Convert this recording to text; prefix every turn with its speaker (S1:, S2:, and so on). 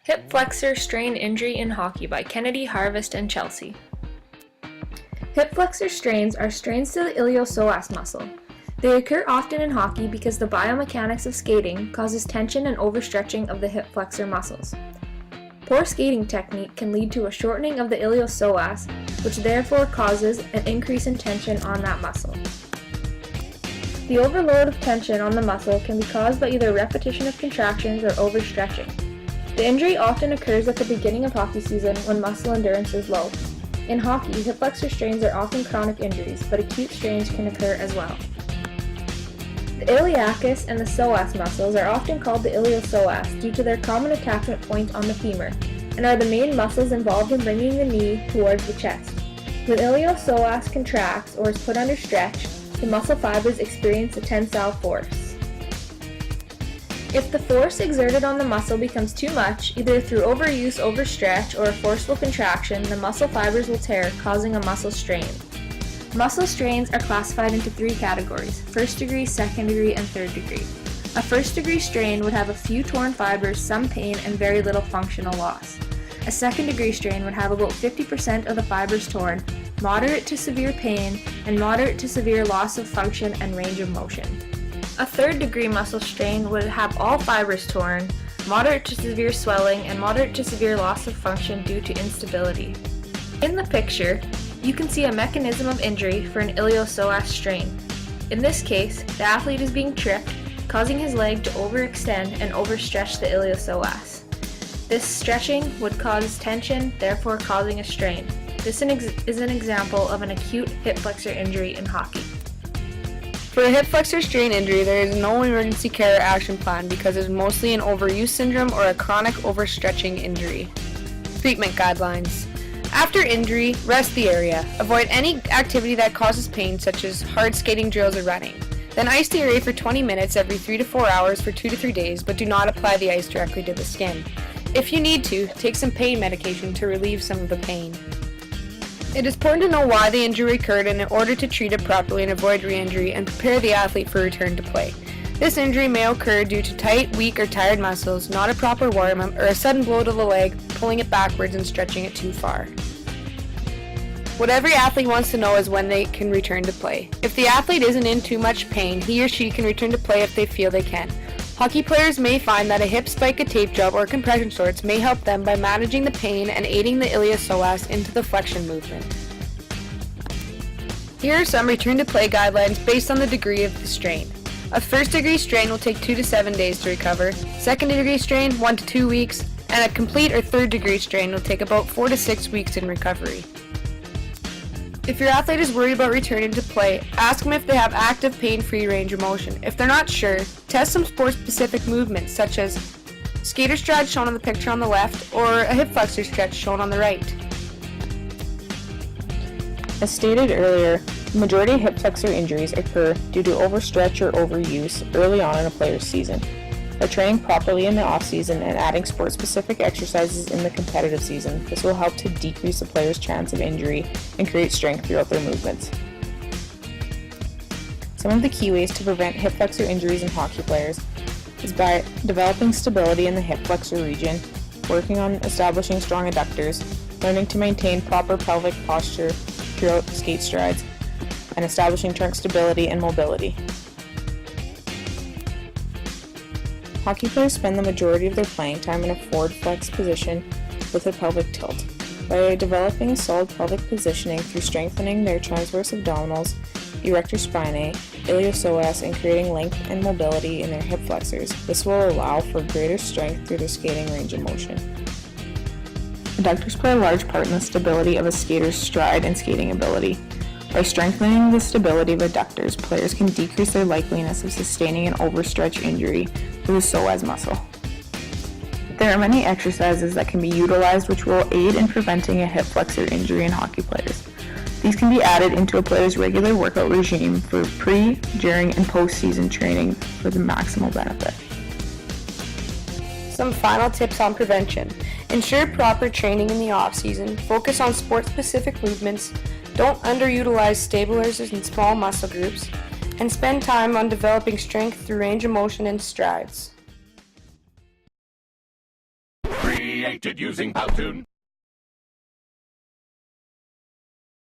S1: Hip flexor strain injury in hockey by Kennedy, Harvest, and Chelsea. Hip flexor strains are strains to the iliopsoas muscle. They occur often in hockey because the biomechanics of skating causes tension and overstretching of the hip flexor muscles. Poor skating technique can lead to a shortening of the iliopsoas, which therefore causes an increase in tension on that muscle. The overload of tension on the muscle can be caused by either repetition of contractions or overstretching. The injury often occurs at the beginning of hockey season when muscle endurance is low. In hockey, hip flexor strains are often chronic injuries, but acute strains can occur as well. The iliacus and the psoas muscles are often called the iliopsoas due to their common attachment point on the femur, and are the main muscles involved in bringing the knee towards the chest. When iliopsoas contracts or is put under stretch, the muscle fibers experience a tensile force. If the force exerted on the muscle becomes too much, either through overuse, overstretch, or a forceful contraction, the muscle fibers will tear, causing a muscle strain. Muscle strains are classified into three categories: first degree, second degree, and third degree. A first degree strain would have a few torn fibers, some pain, and very little functional loss. A second degree strain would have about 50% of the fibers torn, moderate to severe pain, and moderate to severe loss of function and range of motion. A third degree muscle strain would have all fibers torn, moderate to severe swelling, and moderate to severe loss of function due to instability. In the picture, you can see a mechanism of injury for an iliopsoas strain. In this case, the athlete is being tripped, causing his leg to overextend and overstretch the iliopsoas. This stretching would cause tension, therefore causing a strain. This is an example of an acute hip flexor injury in hockey.
S2: For a hip flexor strain injury, there is no emergency care or action plan because it is mostly an overuse syndrome or a chronic overstretching injury. Treatment guidelines. After injury, rest the area. Avoid any activity that causes pain, such as hard skating drills or running. Then ice the area for 20 minutes every 3 to 4 hours for 2 to 3 days, but do not apply the ice directly to the skin. If you need to, take some pain medication to relieve some of the pain. It is important to know why the injury occurred in order to treat it properly and avoid re-injury and prepare the athlete for return to play. This injury may occur due to tight, weak, or tired muscles, not a proper warm-up, or a sudden blow to the leg, pulling it backwards and stretching it too far. What every athlete wants to know is when they can return to play. If the athlete isn't in too much pain, he or she can return to play if they feel they can. Hockey players may find that a hip spike, a tape job, or compression shorts may help them by managing the pain and aiding the iliopsoas into the flexion movement. Here are some return to play guidelines based on the degree of the strain. A first degree strain will take 2 to 7 days to recover, second degree strain 1 to 2 weeks, and a complete or third degree strain will take about 4 to 6 weeks in recovery. If your athlete is worried about returning to play, ask them if they have active pain-free range of motion. If they're not sure, test some sport-specific movements such as skater stretch shown on the picture on the left or a hip flexor stretch shown on the right.
S3: As stated earlier, the majority of hip flexor injuries occur due to overstretch or overuse early on in a player's season. By training properly in the off-season and adding sport-specific exercises in the competitive season, this will help to decrease the player's chance of injury and create strength throughout their movements. Some of the key ways to prevent hip flexor injuries in hockey players is by developing stability in the hip flexor region, working on establishing strong adductors, learning to maintain proper pelvic posture throughout skate strides, and establishing trunk stability and mobility. Hockey players spend the majority of their playing time in a forward flex position with a pelvic tilt. By developing a solid pelvic positioning through strengthening their transverse abdominals, erector spinae, iliopsoas, and creating length and mobility in their hip flexors, this will allow for greater strength through their skating range of motion. Adductors play a large part in the stability of a skater's stride and skating ability. By strengthening the stability of adductors, players can decrease their likeliness of sustaining an overstretch injury to the psoas muscle. There are many exercises that can be utilized which will aid in preventing a hip flexor injury in hockey players. These can be added into a player's regular workout regime for pre, during, and post-season training for the maximal benefit.
S2: Some final tips on prevention. Ensure proper training in the off-season. Focus on sport-specific movements. Don't underutilize stabilizers in small muscle groups. And spend time on developing strength through range of motion and strides.
S4: created using Powtoon.